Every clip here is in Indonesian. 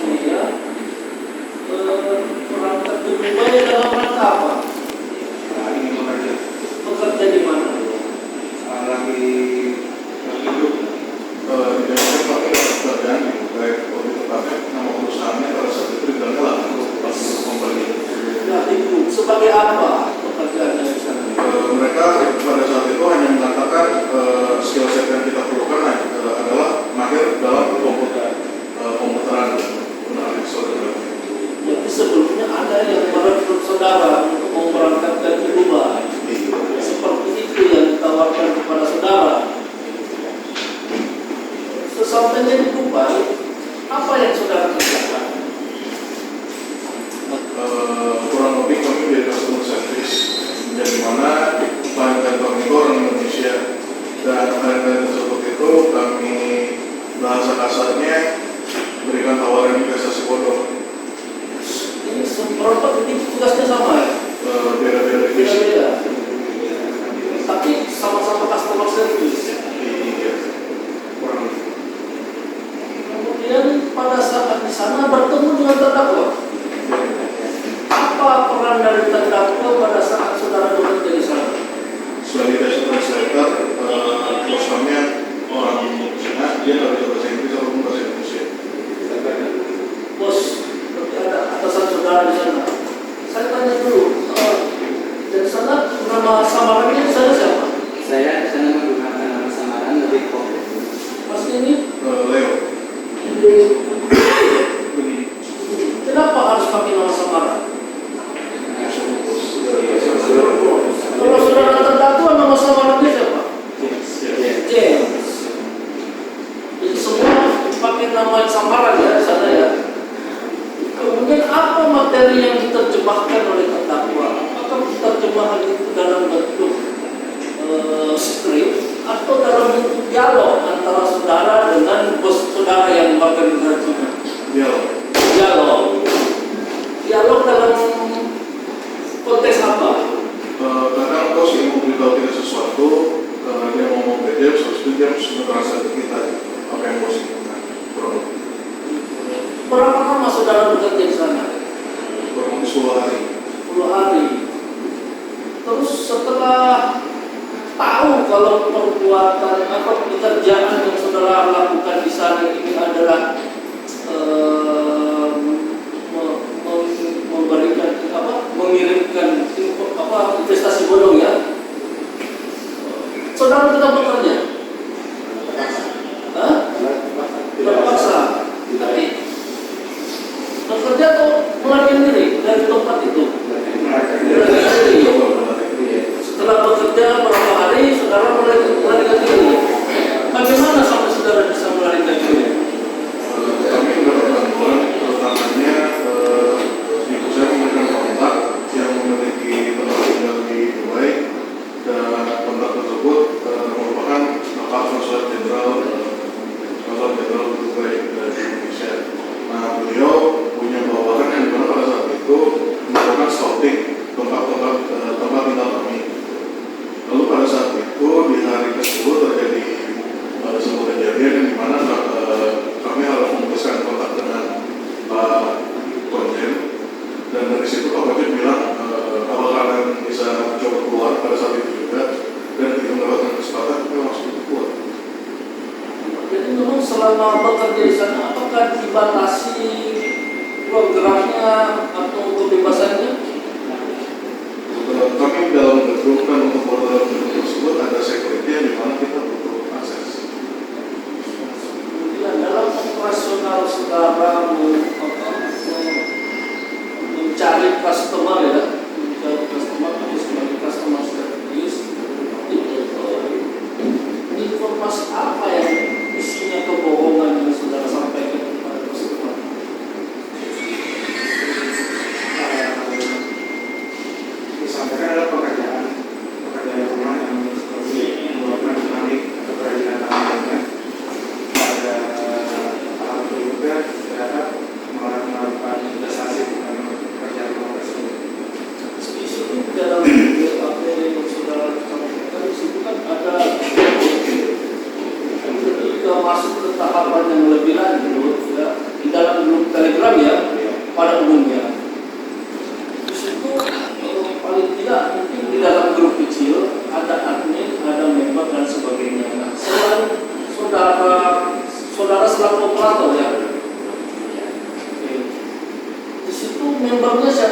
Iya. Berangkat ke Dubai dalam rangka apa? Nah, ini bekerja. Bekerja di mana? Lagi hidup. Di Indonesia pakai pekerjaan di Dubai. Kalau tepatnya nama perusahaannya pada saat itu dibilangnya lah untuk company. Ya, itu sebagai apa pekerjaannya di sana? Mereka pada saat itu hanya mengatakan skill set yang kita perlukan adalah mahir dalam komputeran. Jadi sebelumnya ada yang merekrut saudara untuk memberangkatkan ke Dubai. Seperti itu yang ditawarkan kepada saudara. Sesampainya di Dubai, apa yang saudara kerjakan? Kurang lebih kami menjadi customer service, dan dimana klien kami itu orang Indonesia, dan klien tersebut itu kami bahasa kasarnya berikan tawaran investasi bodong. Ini seberapa titik tugasnya sama ya? Beda-beda divisi. Beda-beda. Tapi sama-sama customer service. Iya, kurang lebih. Kemudian pada saat di sana bertemu dengan terdakwa. Apa peran dari terdakwa pada saat saudara bekerja di sana? Sebagai translator, bos kami orang Cina, dia nggak bisa bahasa Inggris ataupun bahasa Indonesia. Bos, berarti ada atasan saudara di sana. Saya tanya dulu, dari sana nama samarannya di sana siapa? Saya di sana menggunakan nama samaran lebih kok. Mas ini? Leo. Kenapa harus pakai nama samaran? Kalau saudara terdakwa nama samarannya siapa? James. Jadi semua pakai nama samaran ya di sana ya. Kemudian apa materi yang diterjemahkan oleh terdakwa? Apakah terjemahan itu dalam bentuk skrip atau dalam bentuk dialog antara saudara dengan bos saudara yang warga negara Cina? Dialog dalam konteks apa? Kadang bos yang memberitahu kita sesuatu, dia ngomong ke James, terus itu James ngerasa ke kita apa yang bos inginkan. Berapa lama saudara bekerja di sana? Kurang lebih 10 hari. 10 hari. Terus setelah tahu kalau perbuatan apa pekerjaan yang saudara lakukan di sana ini adalah memberikan apa mengirimkan investasi bodong ya, saudara tetap bekerja? Terpaksa. Tapi bekerja atau melarikan diri dari tempat itu? Setelah bekerja berapa hari, saudara melarikan diri. Bagaimana sampai saudara bisa melarikan diri? Kami mendapatkan bantuan, terutamanya ibu saya memberikan kontak yang memiliki tempat tinggal di Dubai, dan kontak tersebut merupakan Bapak Konsulat Jenderal Dubai dari Indonesia. Nah, beliau punya bawahan yang dimana pada saat itu melakukan scouting tempat tinggal kami. Lalu pada saat itu di hari ke-10 terjadi sebuah kejadian yang dimana kami harus memutuskan kontak dengan Pak Konjen, dan dari situ Pak Konjen bilang kalau kalian bisa coba keluar pada saat itu juga, dan kita mendapatkan kesempatan kita langsung keluar. Jadi memang selama bekerja di sana apakah dibatasi ruang geraknya atau kebebasannya? Kami dalam gedung dan untuk dalam gedung tersebut ada security yang dimana kita butuh akses. Kemudian dalam operasional saudara mencari customer ya, sebagai customer service, itu informasi apa yang isinya kebohongan yang saudara sampaikan kepada customer? Disampaikan adalah pekerjaan rumah yang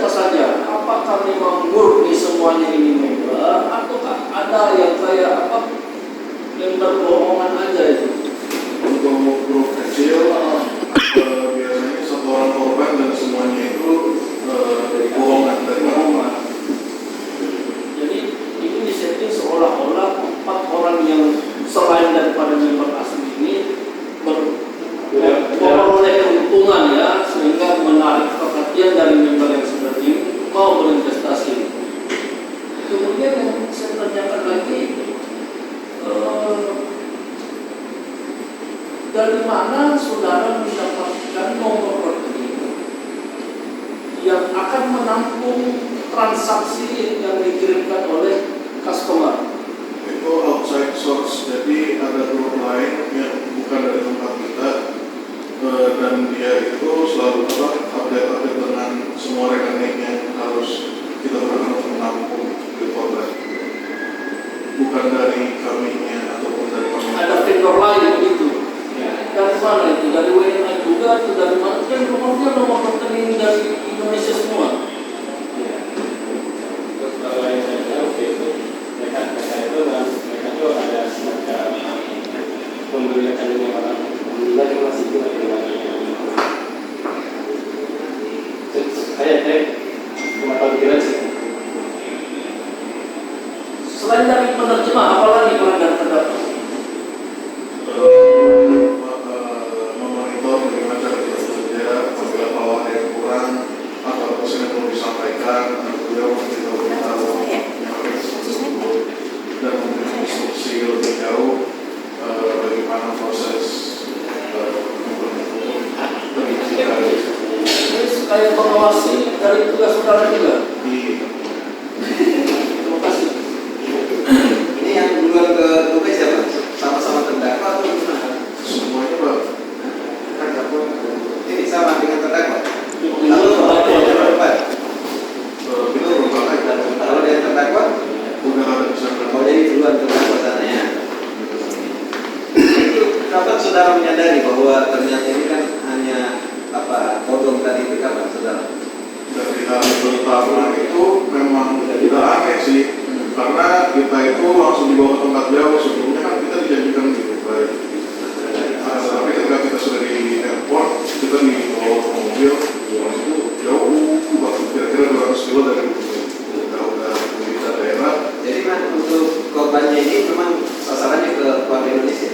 siapa saja? Apakah memang murni semuanya ini member, ataukah ada yang kayak apa member bohongan aja itu? Untuk grup kecil biasanya satu orang korban dan semuanya itu bohongan dari Bohongan. Jadi ini disetting seolah-olah 4 orang yang selain daripada member asli ini memperoleh keuntungan ya, sehingga menarik perhatian dari member yang seperti ini mau berinvestasi. Kemudian yang saya tanyakan lagi, dari mana saudara mendapatkan nomor rekening yang akan menampung transaksi yang dikirimkan oleh customer? itu outside source, jadi ada grup lain yang bukan dari tempat kita dan dia itu selalu update dengan semua rekening yang harus kita gunakan untuk menampung di korban, bukan dari kaminya ataupun dari kami. Ada vendor lain begitu. Dari mana itu? Dari WNA juga atau dari mana? Kan nomor rekening dari Indonesia semua. Kalau yang saya tahu itu mereka itu ada semacam memberi rekeningnya orang dari masih itu saya cuma tahu kira sih. Selain dari penerjemah, apalagi pelanggan terdapat? Memonitor bagaimana cara kita bekerja, apabila kalau ada yang kurang atau pesan yang perlu disampaikan, beliau memberitahu kita menyampaikan tersebut dan memberikan instruksi lebih jauh bagaimana proses perizinan. Ini kayak pengawasi dari tugas saudara juga. Terima kasih. Ini yang duluan ke Dubai siapa? Sama-sama terdakwa atau gimana? Semuanya Pak. Ini sama dengan terdakwa? Itu Korban? Kita berubah lagi. Kalau dia terdakwa? Udah ada bisa Oh, jadi duluan terdakwa sana ya? Itu kapan saudara menyadari bahwa ternyata ini kan hanya kodong tadi itu kapan saudara? dari hari pertama itu memang tidak aneh sih, karena kita itu langsung dibawa ke tempat jauh. Sebelumnya kan kita dijanjikan di Dubai, tapi ketika kita sudah di airport kita dibawa ke mobil, itu jauh waktu kira-kira 200 kilo dari udah di daerah. Jadi kan untuk korbannya ini memang sasarannya ke warga Indonesia?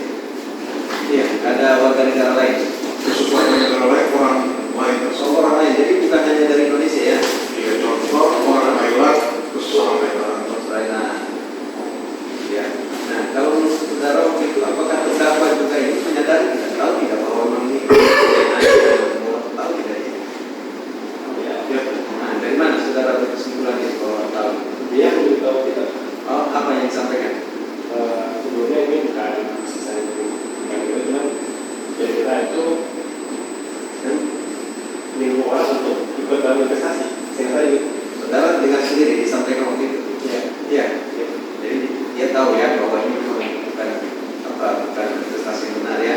Iya, ada warga negara lain? Khusus warga negara lain, orang lain. Oh, orang lain, jadi bukan hanya dari Indonesia ya? Iya, contoh orang Thailand, khusus orang Thailand. China. Ya. Nah, kalau menurut saudara waktu itu apakah terdakwa juga ini menyadari tidak tahu tidak bahwa memang ini tahu tidak ya? Ya, Nah, dari mana saudara berkesimpulan itu bahwa tahu? Dia memberitahu kita Oh, apa yang disampaikan? sebelumnya ini bukan saya bukan itu cuma ya kita itu kan menyuruh orang untuk ikut dalam investasi. Saya kira itu. Saudara dengar sendiri disampaikan waktu itu. Ya. Iya. Jadi dia tahu ya bahwa ini bukan bukan investasi yang benar ya.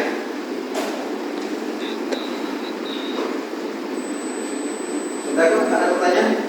Saudara ada pertanyaan?